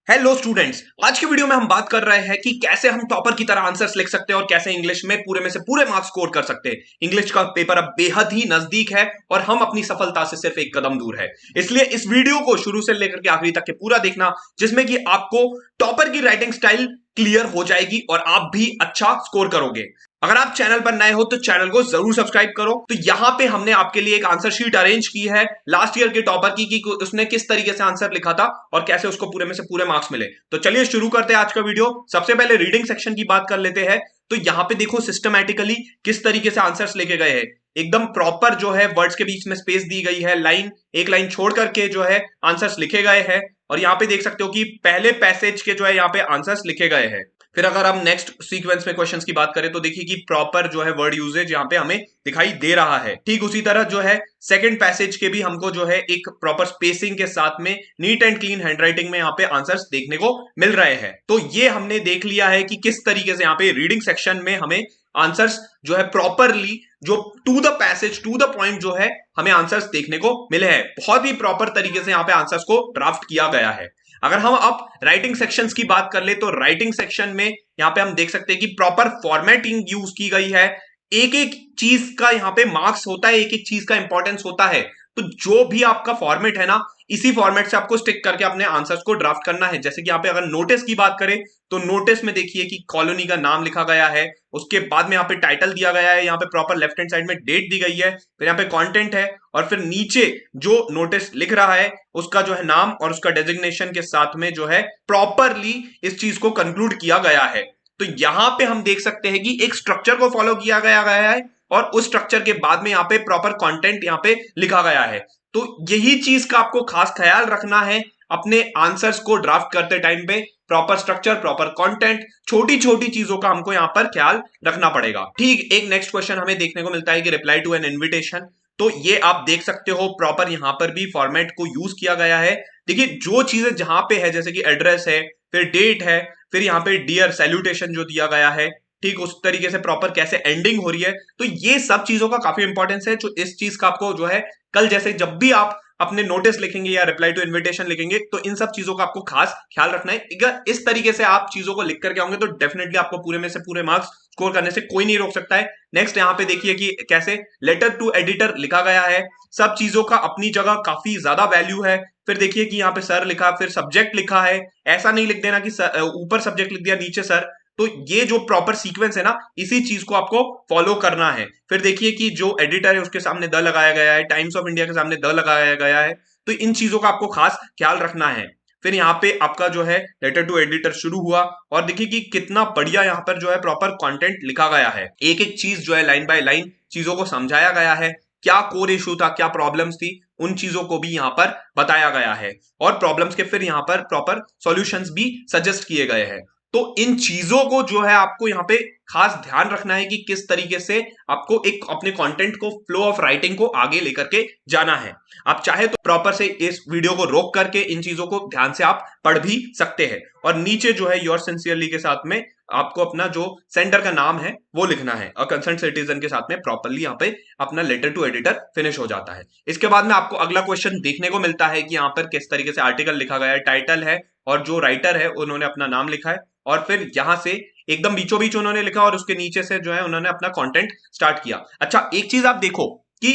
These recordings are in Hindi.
हेलो स्टूडेंट्स, आज की वीडियो में हम बात कर रहे हैं कि कैसे हम टॉपर की तरह आंसर्स लिख सकते हैं और कैसे इंग्लिश में पूरे में से पूरे मार्क्स स्कोर कर सकते हैं। इंग्लिश का पेपर अब बेहद ही नजदीक है और हम अपनी सफलता से सिर्फ एक कदम दूर है। इसलिए इस वीडियो को शुरू से लेकर के आखिरी तक के पूरा देखना, जिसमें कि आपको टॉपर की राइटिंग स्टाइल क्लियर हो जाएगी और आप भी अच्छा स्कोर करोगे। अगर आप चैनल पर नए हो तो चैनल को जरूर सब्सक्राइब करो। तो यहां पे हमने आपके लिए एक आंसर शीट अरेंज की है लास्ट ईयर के टॉपर की कि उसने किस तरीके से आंसर लिखा था और कैसे उसको पूरे में से पूरे मार्क्स मिले। तो चलिए शुरू करते हैं आज का वीडियो। सबसे पहले रीडिंग सेक्शन की बात कर लेते हैं। तो यहाँ पे देखो सिस्टमैटिकली किस तरीके से आंसर्स लेके गए हैं। एकदम प्रॉपर जो है वर्ड्स के बीच में स्पेस दी गई है, लाइन एक लाइन छोड़ करके जो है आंसर्स लिखे गए हैं। और यहाँ पे देख सकते हो कि पहले पैसेज के जो है यहाँ पे आंसर्स लिखे गए हैं। फिर अगर हम नेक्स्ट सीक्वेंस में क्वेश्चंस की बात करें तो देखिए कि प्रॉपर जो है वर्ड यूजेज यहाँ पे हमें दिखाई दे रहा है। ठीक उसी तरह जो है सेकंड पैसेज के भी हमको जो है एक प्रॉपर स्पेसिंग के साथ में नीट एंड क्लीन हैंडराइटिंग में यहाँ पे आंसर्स देखने को मिल रहे हैं। तो ये हमने देख लिया है कि किस तरीके से यहाँ पे रीडिंग सेक्शन में हमें आंसर्स जो है प्रॉपरली जो to the passage to the point जो है हमें आंसर्स देखने को मिले हैं। बहुत ही प्रॉपर तरीके से यहाँ पे आंसर्स को ड्राफ्ट किया गया है। अगर हम अब राइटिंग सेक्शंस की बात कर ले तो राइटिंग सेक्शन में यहाँ पे हम देख सकते हैं कि प्रॉपर फॉर्मेटिंग यूज की गई है। एक एक चीज का यहाँ पे मार्क्स होता है, एक एक चीज का इंपॉर्टेंस होता है। तो जो भी आपका फॉर्मेट है ना, इसी फॉर्मेट से आपको स्टिक करके अपने आंसर्स को ड्राफ्ट करना है। जैसे कि यहाँ पे अगर नोटिस की बात करें तो नोटिस में देखिए कि कॉलोनी का नाम लिखा गया है, उसके बाद में यहाँ पे टाइटल दिया गया है, यहाँ पे प्रॉपर लेफ्ट हैंड साइड में डेट दी गई है, फिर यहाँ पे कंटेंट है और फिर नीचे जो नोटिस लिख रहा है उसका जो है नाम और उसका डेजिग्नेशन के साथ में जो है प्रॉपरली इस चीज को कंक्लूड किया गया है। तो यहां पे हम देख सकते हैं कि एक स्ट्रक्चर को फॉलो किया गया है और उस स्ट्रक्चर के बाद में यहाँ पे प्रॉपर कंटेंट यहाँ पे लिखा गया है। तो यही चीज का आपको खास ख्याल रखना है अपने आंसर्स को ड्राफ्ट करते टाइम पे। प्रॉपर स्ट्रक्चर, प्रॉपर कंटेंट, छोटी छोटी चीजों का हमको यहाँ पर ख्याल रखना पड़ेगा। ठीक एक नेक्स्ट क्वेश्चन हमें देखने को मिलता है कि रिप्लाई टू एन इन्विटेशन। तो ये आप देख सकते हो प्रॉपर यहाँ पर भी फॉर्मेट को यूज किया गया है। देखिए जो चीजें जहां पे है जैसे कि एड्रेस है, फिर डेट है, फिर यहाँ पे डियर सैल्यूटेशन जो दिया गया है, ठीक उस तरीके से प्रॉपर कैसे एंडिंग हो रही है। तो ये सब चीजों का काफी इंपॉर्टेंस है। जो इस चीज का आपको जो है कल जैसे जब भी आप अपने नोटिस लिखेंगे या रिप्लाई टू इन्विटेशन लिखेंगे तो इन सब चीजों का आपको खास ख्याल रखना है। अगर इस तरीके से आप चीजों को लिख करके आओगे तो डेफिनेटली आपको पूरे में से पूरे मार्क्स स्कोर करने से कोई नहीं रोक सकता है। नेक्स्ट यहाँ पे देखिए कि कैसे लेटर टू एडिटर लिखा गया है। सब चीजों का अपनी जगह काफी ज्यादा वैल्यू है। फिर देखिए कि यहाँ पे सर लिखा, फिर सब्जेक्ट लिखा है। ऐसा नहीं लिख देना कि ऊपर सब्जेक्ट लिख दिया नीचे सर। तो ये जो प्रॉपर सीक्वेंस है ना, इसी चीज को आपको फॉलो करना है। फिर देखिए कि जो एडिटर है उसके सामने द लगाया गया है, टाइम्स ऑफ इंडिया के सामने द लगाया गया है। तो इन चीजों का आपको खास ख्याल रखना है। फिर यहाँ पे आपका जो है लेटर टू एडिटर शुरू हुआ और देखिए कि कितना बढ़िया यहाँ पर जो है प्रॉपर कंटेंट लिखा गया है। एक एक चीज जो है लाइन बाय लाइन चीजों को समझाया गया है। क्या कोर इशू था, क्या प्रॉब्लम्स थी, उन चीजों को भी यहाँ पर बताया गया है और प्रॉब्लम्स के फिर यहाँ पर प्रॉपर सॉल्यूशंस भी सजेस्ट किए गए हैं। तो इन चीजों को जो है आपको यहाँ पे खास ध्यान रखना है कि किस तरीके से आपको एक अपने कंटेंट को, फ्लो ऑफ राइटिंग को आगे लेकर के जाना है। आप चाहे तो प्रॉपर से इस वीडियो को रोक करके इन चीजों को ध्यान से आप पढ़ भी सकते हैं। और नीचे जो है योर सिंसियरली के साथ में आपको अपना जो सेंटर का नाम है वो लिखना है और कंसर्न सिटीजन के साथ में प्रॉपरली यहाँ पे अपना लेटर टू एडिटर फिनिश हो जाता है। इसके बाद में आपको अगला क्वेश्चन देखने को मिलता है कि यहाँ पर किस तरीके से आर्टिकल लिखा गया है, टाइटल है और जो राइटर है उन्होंने अपना नाम लिखा है और फिर यहां से एकदम बीचों बीच उन्होंने लिखा और उसके नीचे से जो है उन्होंने अपना कंटेंट स्टार्ट किया। अच्छा एक चीज आप देखो कि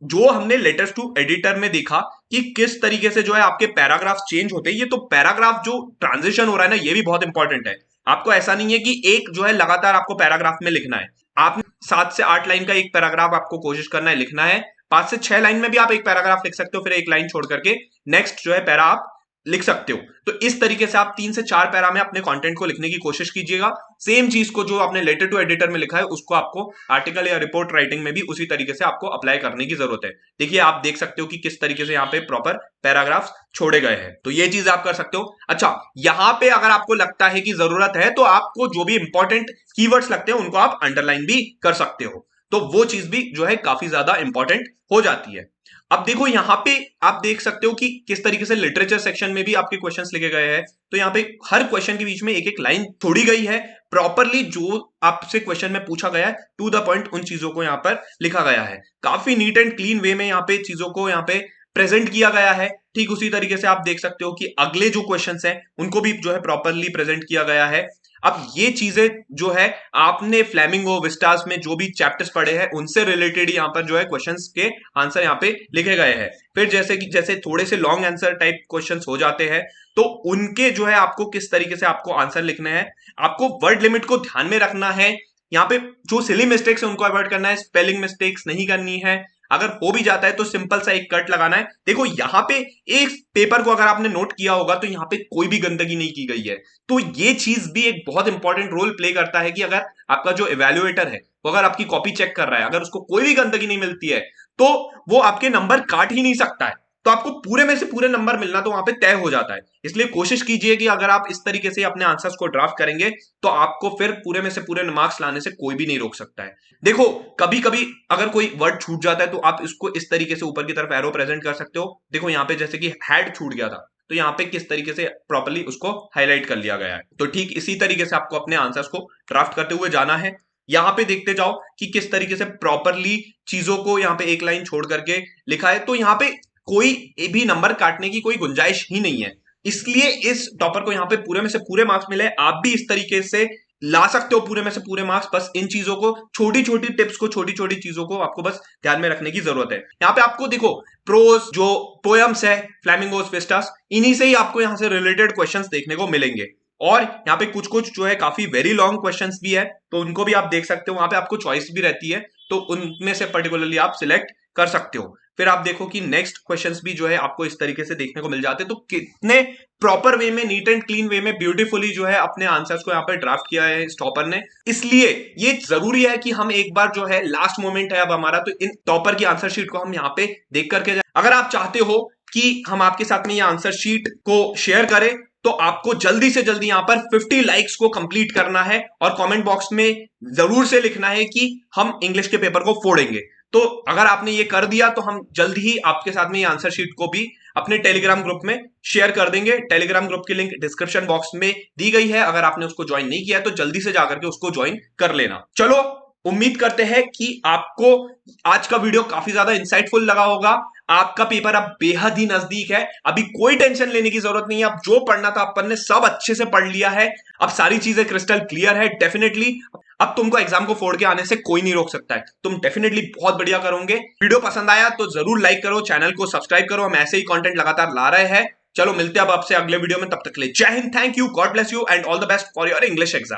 जो हमने लेटर्स टू एडिटर में देखा कि किस तरीके से जो है आपके पैराग्राफ चेंज होते हैं। ये तो पैराग्राफ जो ट्रांजिशन हो रहा है ना, ये भी बहुत इंपॉर्टेंट है। आपको ऐसा नहीं है कि एक जो है लगातार आपको पैराग्राफ में लिखना है। आप 7 से 8 लाइन का एक पैराग्राफ आपको कोशिश करना है लिखना है। 5 से 6 लाइन में भी आप एक पैराग्राफ लिख सकते हो, फिर एक लाइन छोड़ करके नेक्स्ट जो है पैरा आप लिख सकते हो। तो इस तरीके से आप 3 से 4 पैरा में अपने कंटेंट को लिखने की कोशिश कीजिएगा। सेम चीज को जो आपने लेटर टू एडिटर में लिखा है उसको आपको आर्टिकल या रिपोर्ट राइटिंग में भी उसी तरीके से आपको अप्लाई करने की जरूरत है। देखिए आप देख सकते हो कि किस तरीके से यहाँ पे प्रॉपर पैराग्राफ्स छोड़े गए हैं। तो ये चीज आप कर सकते हो। अच्छा यहाँ पे अगर आपको लगता है कि जरूरत है तो आपको जो भी इंपॉर्टेंट कीवर्ड्स लगते हैं उनको आप अंडरलाइन भी कर सकते हो। तो वो चीज भी जो है काफी ज्यादा इंपॉर्टेंट हो जाती है। अब देखो यहाँ पे आप देख सकते हो कि किस तरीके से लिटरेचर सेक्शन में भी आपके क्वेश्चंस लिखे गए हैं। तो यहाँ पे हर क्वेश्चन के बीच में एक एक लाइन छोड़ी गई है। प्रॉपरली जो आपसे क्वेश्चन में पूछा गया है टू द पॉइंट उन चीजों को यहाँ पर लिखा गया है। काफी नीट एंड क्लीन वे में यहाँ पे चीजों को यहाँ पे प्रेजेंट किया गया है, ठीक उसी तरीके से आप देख सकते हो कि अगले जो क्वेश्चंस हैं उनको भी जो है प्रॉपरली प्रेजेंट किया गया है। अब ये चीजें जो है आपने फ्लैमिंगो विस्टास में जो भी चैप्टर्स पढ़े हैं उनसे रिलेटेड यहाँ पर जो है क्वेश्चंस के आंसर यहाँ पे लिखे गए हैं। फिर जैसे थोड़े से लॉन्ग आंसर टाइप क्वेश्चंस हो जाते हैं तो उनके जो है आपको किस तरीके से आपको आंसर लिखने हैं, आपको वर्ड लिमिट को ध्यान में रखना है, यहाँ पे जो सिली मिस्टेक्स है उनको अवॉइड करना है, स्पेलिंग मिस्टेक्स नहीं करनी है, अगर हो भी जाता है तो सिंपल सा एक कट लगाना है। देखो यहाँ पे एक पेपर को अगर आपने नोट किया होगा तो यहाँ पे कोई भी गंदगी नहीं की गई है, तो ये चीज भी एक बहुत इंपॉर्टेंट रोल प्ले करता है कि अगर आपका जो इवेल्युएटर है वो अगर आपकी कॉपी चेक कर रहा है, अगर उसको कोई भी गंदगी नहीं मिलती है तो वो आपके नंबर काट ही नहीं सकता है, तो आपको पूरे में से पूरे नंबर मिलना तो वहां पे तय हो जाता है। इसलिए कोशिश कीजिए कि अगर आप इस तरीके से अपने आंसर्स को ड्राफ्ट करेंगे तो आपको फिर पूरे में से पूरे मार्क्स लाने से कोई भी नहीं रोक सकता है। देखो कभी कभी अगर कोई वर्ड छूट जाता है तो आप इसको इस तरीके से ऊपर की तरफ एरो प्रेजेंट कर सकते हो। देखो यहाँ पे जैसे कि हैड छूट गया था तो यहाँ पे किस तरीके से प्रॉपर्ली उसको हाईलाइट कर लिया गया है, तो ठीक इसी तरीके से आपको अपने आंसर्स को ड्राफ्ट करते हुए जाना है। यहाँ पे देखते जाओ कि किस तरीके से प्रॉपरली चीजों को यहाँ पे एक लाइन छोड़ करके लिखा है, तो यहाँ पे कोई भी नंबर काटने की कोई गुंजाइश ही नहीं है। इसलिए इस टॉपर को यहाँ पे पूरे में से पूरे मार्क्स मिले। आप भी इस तरीके से ला सकते हो पूरे में से पूरे मार्क्स, बस इन चीजों को, छोटी छोटी टिप्स को, छोटी छोटी चीजों को आपको बस ध्यान में रखने की जरूरत है। यहाँ पे आपको देखो प्रोज जो पोएम्स है फ्लैमिंगोस विस्टास, इन्हीं से ही आपको यहाँ से रिलेटेड क्वेश्चंस देखने को मिलेंगे। और यहाँ पे कुछ कुछ जो है काफी वेरी लॉन्ग क्वेश्चंस भी है तो उनको भी आप देख सकते हो, वहां पे आपको चॉइस भी रहती है तो उनमें से पर्टिकुलरली आप सिलेक्ट कर सकते हो। फिर आप देखो कि नेक्स्ट क्वेश्चंस भी जो है आपको इस तरीके से देखने को मिल जाते हैं, तो कितने प्रॉपर वे में, नीट एंड क्लीन वे में ब्यूटीफुली जो है अपने आंसर्स को यहाँ पे ड्राफ्ट किया है इस टॉपर ने। इसलिए ये जरूरी है कि हम एक बार जो है लास्ट मोमेंट है अब हमारा, तो इन टॉपर की आंसर शीट को हम यहाँ पे देख करके जाए। अगर आप चाहते हो कि हम आपके साथ में ये आंसर शीट को शेयर करें तो आपको जल्दी से जल्दी यहाँ पर 50 लाइक्स को कंप्लीट करना है और कमेंट बॉक्स में जरूर से लिखना है कि हम इंग्लिश के पेपर को फोड़ेंगे। तो अगर आपने ये कर दिया तो हम जल्द ही आपके साथ में ये आंसर शीट को भी अपने टेलीग्राम ग्रुप में शेयर कर देंगे। टेलीग्राम ग्रुप की लिंक डिस्क्रिप्शन बॉक्स में दी गई है, अगर आपने उसको ज्वाइन नहीं किया तो जल्दी से जाकर के उसको ज्वाइन कर लेना। चलो उम्मीद करते हैं कि आपको आज का वीडियो काफी ज्यादा इंसाइटफुल लगा होगा। आपका पेपर अब बेहद ही नजदीक है, अभी कोई टेंशन लेने की जरूरत नहीं है। अब जो पढ़ना था अपन ने सब अच्छे से पढ़ लिया है, अब सारी चीजें क्रिस्टल क्लियर है। डेफिनेटली अब तुमको एग्जाम को फोड़ के आने से कोई नहीं रोक सकता है, तुम डेफिनेटली बहुत बढ़िया करोगे। वीडियो पसंद आया तो जरूर लाइक करो, चैनल को सब्सक्राइब करो, हम ऐसे ही कंटेंट लगातार ला रहे हैं। चलो मिलते हैं अब आपसे अगले वीडियो में, तब तक के लिए जय Hind, thank you, God bless you and all the best for your English exam.